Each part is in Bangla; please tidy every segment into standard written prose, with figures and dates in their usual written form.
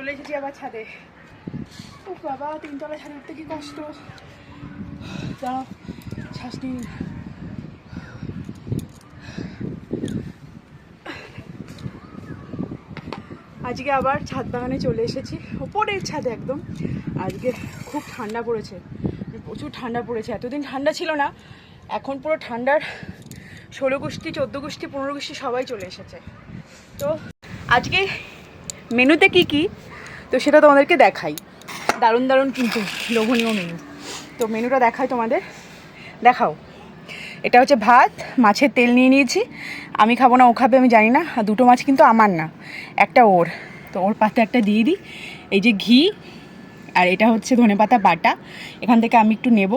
চলে এসেছি আবার ছাদে। ও বাবা, তিনতলা ছাদে উঠতে কি কষ্ট। দাঁড়াও, শ্বাস নিন। আজকে আবার ছাদ বাগানে চলে এসেছি, ওপরের ছাদে একদম। আজকে খুব ঠান্ডা পড়েছে, প্রচুর ঠান্ডা পড়েছে। এতদিন ঠান্ডা ছিল না, এখন পুরো ঠান্ডার 16 গোষ্ঠী 14 গোষ্ঠী 15 গোষ্ঠী সবাই চলে এসেছে। তো আজকে মেনুতে কি কি, তো সেটা তোমাদেরকে দেখাই। দারুণ দারুণ কিন্তু লোভনীয় মেনু। তো মেনুটা দেখাই তোমাদের, দেখাও। এটা হচ্ছে ভাত, মাছের তেল নিয়ে নিয়েছি। আমি খাবো না, ও খাবে আমি জানি না। আর দুটো মাছ কিন্তু আমার না, একটা ওর। তো ওর পাতে একটা দিয়ে দিই। এই যে ঘি, আর এটা হচ্ছে ধনেপাতা বাটা, এখান থেকে আমি একটু নেব।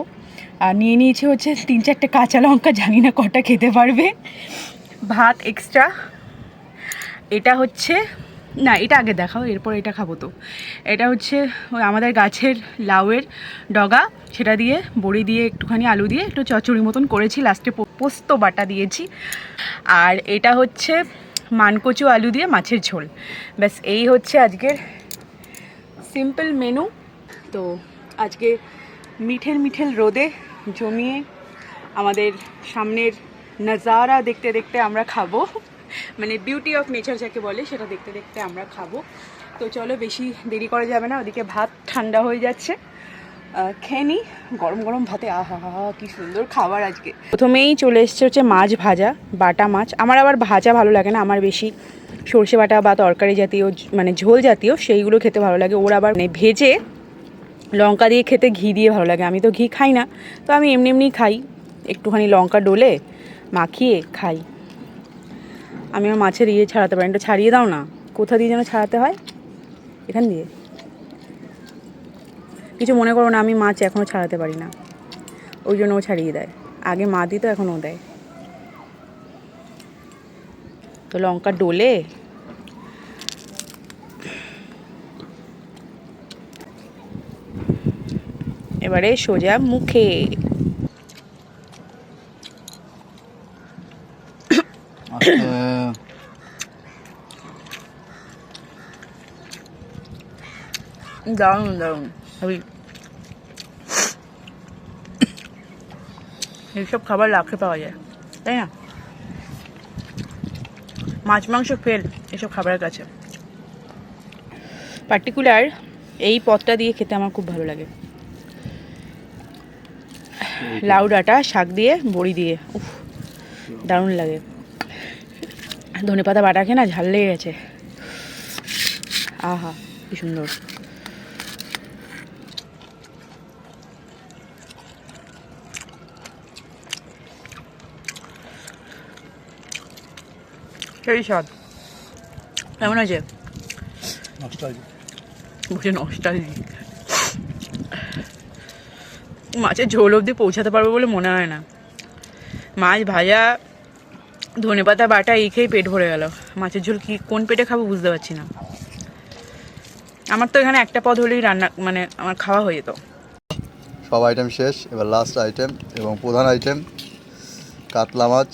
আর নিয়ে নিয়েছি হচ্ছে 3-4টে কাঁচা লঙ্কা, জানি না কটা খেতে পারবে। ভাত এক্সট্রা। এটা হচ্ছে, না এটা আগে দেখাও, এরপর এটা খাবো। তো এটা হচ্ছে ওই আমাদের গাছের লাউয়ের ডগা, সেটা দিয়ে বড়ি দিয়ে একটুখানি আলু দিয়ে একটু চচ্চড়ি মতন করেছি, লাস্টে পোস্ত বাটা দিয়েছি। আর এটা হচ্ছে মানকচু আলু দিয়ে মাছের ঝোল। ব্যাস এই হচ্ছে আজকের সিম্পল মেনু। তো আজকে মিঠেল মিঠেল রোদে জমিয়ে আমাদের সামনের নজারা দেখতে দেখতে আমরা খাবো, মানে বিউটি অফ নেচার যাকে বলে সেটা দেখতে দেখতে আমরা খাবো। তো চলো, বেশি দেরি করা যাবে না, ওদিকে ভাত ঠান্ডা হয়ে যাচ্ছে। খেয়ে নিই গরম গরম ভাতে। আহা হা, কি সুন্দর খাবার আজকে। প্রথমেই চলে এসছে হচ্ছে মাছ ভাজা, বাটা মাছ। আমার আবার ভাজা ভালো লাগে না, আমার বেশি সর্ষে বাটা বা তরকারি জাতীয়, মানে ঝোল জাতীয় সেইগুলো খেতে ভালো লাগে। ওর আবার মানে ভেজে লঙ্কা দিয়ে খেতে, ঘি দিয়ে ভালো লাগে। আমি তো ঘি খাই না, তো আমি এমনি এমনি খাই, একটুখানি লঙ্কা ডলে মাখিয়ে খাই। আমি আমার মাছের ইয়ে ছাড়াতে পারি, একটু ছাড়িয়ে দাও না। কোথা দিয়ে যেন ছাড়াতে হয়, এখান দিয়ে। কিছু মনে করো না, আমি মাছ এখনও ছাড়াতে পারি না, ওই জন্য ও ছাড়িয়ে দেয়। আগে মা দিত, এখন ও দেয়। তো লঙ্কা ডলে এবারে সোজা মুখে। দারুণ দারুণ ভাবি, এইসব খাবার লাখে পাওয়া যায়, তাই না? মাছ মাংস ফেল এসব খাবারের কাছে। পার্টিকুলার এই পদটা দিয়ে খেতে আমার খুব ভালো লাগে। লাউ ডাঁটা শাক দিয়ে বড়ি দিয়ে, উফ দারুণ লাগে। ধনেপাতা বাটা খেয়ে না ঝাল লেগে গেছে। আহা, কি সুন্দর। সেই স্বাদ। কেমন আছে? বুঝে নস্টালজি। মাছের ঝোল অবধি পৌঁছাতে পারবো বলে মনে হয় না। মাছ ভাজা, ধনেপাতা বাটা এই খেয়েই পেট ভরে গেল। মাছের ঝোল কি কোন পেটে খাবো বুঝতে পারছি না। আমার তো এখানে একটা পদ হলেই রান্না, মানে আমার খাওয়া হয়ে যেত। সব আইটেম শেষ, এবার লাস্ট আইটেম এবং প্রধান আইটেম কাতলা মাছ,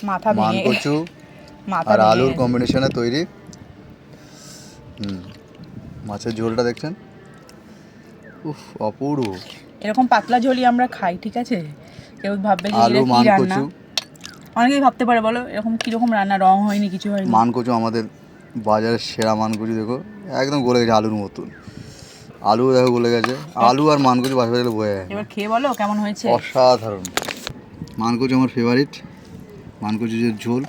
মাথা মানকচু আর আলুর কম্বিনেশনে তৈরি। মাছের ঝোলটা দেখছেন, উফ অপূর্ব। এরকম পাতলা ঝোলই আমরা খাই, ঠিক আছে? কেউ ভাববে যে আলু এটা কি রান্না, মানকচু, অনেকেই ভাবতে পারে বলো এরকম কীরকম রান্না, রং হয়নি, কিছু হয়নি। মানকচু আমাদের বাজারের সেরা মানকচু, দেখো একদম গলে গেছে আলুর মতন। আলু দেখো গলে গেছে, আলু আর মানকচু বাজারে গেলে বয়ে যায়। এবার খেয়ে বলো কেমন হয়েছে। অসাধারণ। মানকচু আমার ফেভারিট, মানকচু যে ঝোল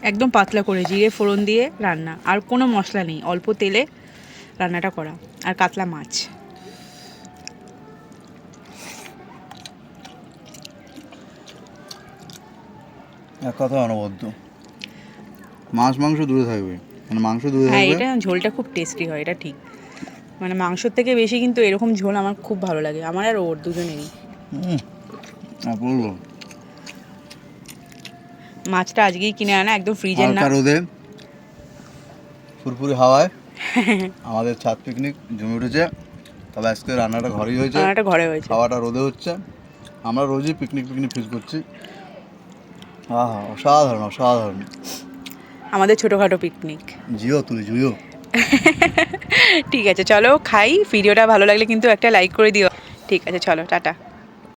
একদম পাতলা করে জিরে ফোড়ন দিয়ে রান্না, আর কোনো মশলা নেই, অল্প তেলে রান্নাটা করা। আর কাতলা মাছ, এক কথা অনবদ্য। মাছ মাংস দূরে থাকবে, মানে মাংস দূরে হ্যাঁ থাকবে। এটা ঝোলটা খুব টেস্টি হয়, এটা ঠিক। মানে মাংসর থেকে বেশি কিন্তু এরকম ঝোল আমার খুব ভালো লাগে, আমার আর ওর দুজনেরই। অপূর্ব। মাছটা আজকেই কিনে আনা, একদম ফ্রিজের না। হালকা রোদে ফুরফুরি হাওয়ায় আমাদের ছাদ পিকনিক জমে উঠেছে। তবে আজকে রান্নাটা ঘরেই হয়েছে, রান্নাটা ঘরে হয়েছে। খাওয়াটা রোদে হচ্ছে। আমরা রোজই পিকনিক ফিল করছি। আহা, অসাধারণ অসাধারণ। আমাদের ছোটোখাটো পিকনিক। জিও তুলি জুইও। ঠিক আছে চলো খাই, ভিডিওটা ভালো লাগলে কিন্তু একটা লাইক করে দিও। ঠিক আছে চলো টাটা।